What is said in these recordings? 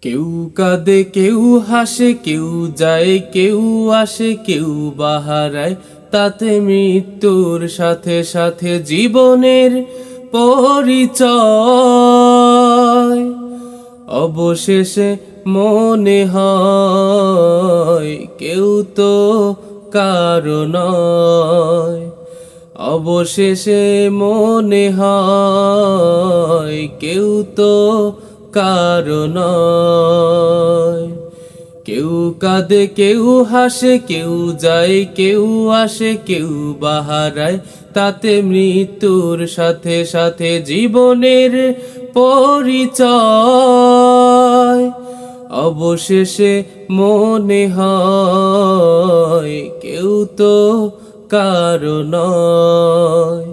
কেউ কাঁদে কেউ হাসে কেউ যায় কেউ আসে কেউ বাহারায়, তাতে মৃত্যুর সাথে সাথে জীবনের পরিচয়। অবশেষে মনে হয় কেউ তো কারো নয়। অবশেষে মনে হয় কেউ তো কারো নয়। কেউ কাঁদে কেউ হাসে কেউ যায় কেউ আসে কেউ বাহারায়, তাতে মৃত্যুর সাথে সাথে জীবনের পরিচয়। অবশেষে মনে হয় কেউ তো কারো নয়।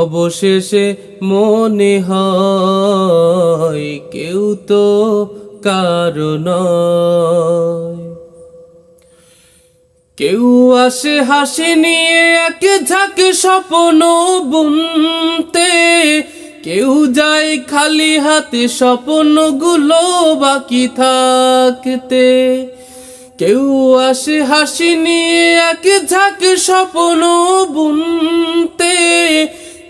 অবশেষে মনে হয় কেউ তো কারো নয়। কেউ আসে হাসি নিয়ে এক ঝাঁকে স্বপ্ন বুনতে, কেউ যায় খালি হাতে স্বপ্নগুলো বাকি থাকতে। কেউ আসে হাসি নিয়ে এক ঝাঁকে স্বপ্ন বুনতে,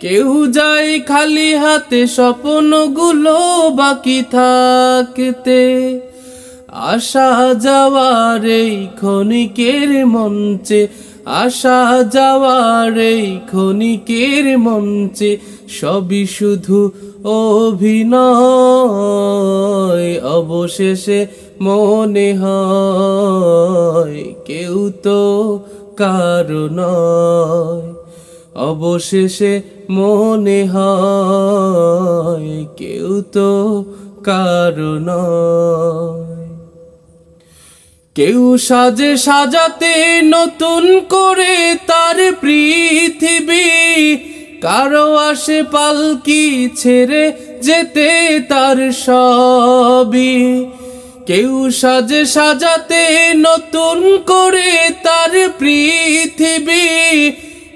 কেউ যায় খালি হাতে স্বপ্নগুলো বাকি থাকতে। আসা যাওয়ার এই ক্ষণিকের মঞ্চে, আসা যাওয়ার এই ক্ষণিকের মঞ্চে, সবই শুধু অভিনয়। অবশেষে মনে হয় কেউ তো কারো নয়। অবশেষে মনে হয় কেউ তো কারো নয়। কেউ সাজে সাজাতে নতুন করে তার পৃথিবী, কারো আসে পালকি ছেড়ে যেতে তার সবই। কেউ সাজে সাজাতে নতুন করে তার পৃথিবী,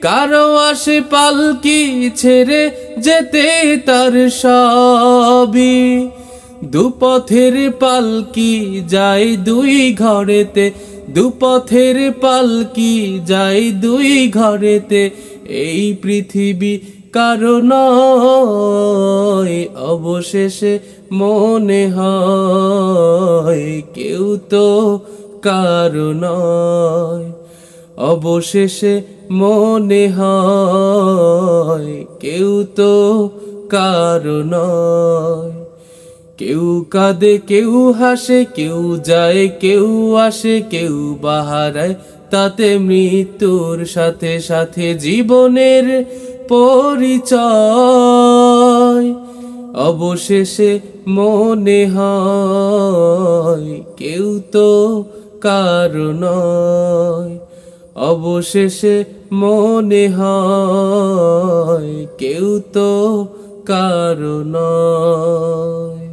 কারো আসে পালকি ছেড়ে যেতে তার সবই। দুপথের পালকি যায় দুই ঘরেতে, দুপথের পালকি যায় দুই ঘরেতে, এই পৃথিবী কারো নয়। অবশেষে মনে হয় কেউ তো কারো নয়। অবশেষে মনে হয় কেউ তো কারো নয়। কেউ কাঁদে কেউ হাসে কেউ যায় কেউ আসে কেউ বাহারায়, তাতে মৃত্যুর সাথে সাথে জীবনের পরিচয়। অবশেষে মনে হয় কেউ তো কারো নয়। অবশেষে মনে হয় কেউ তো কারো নয়।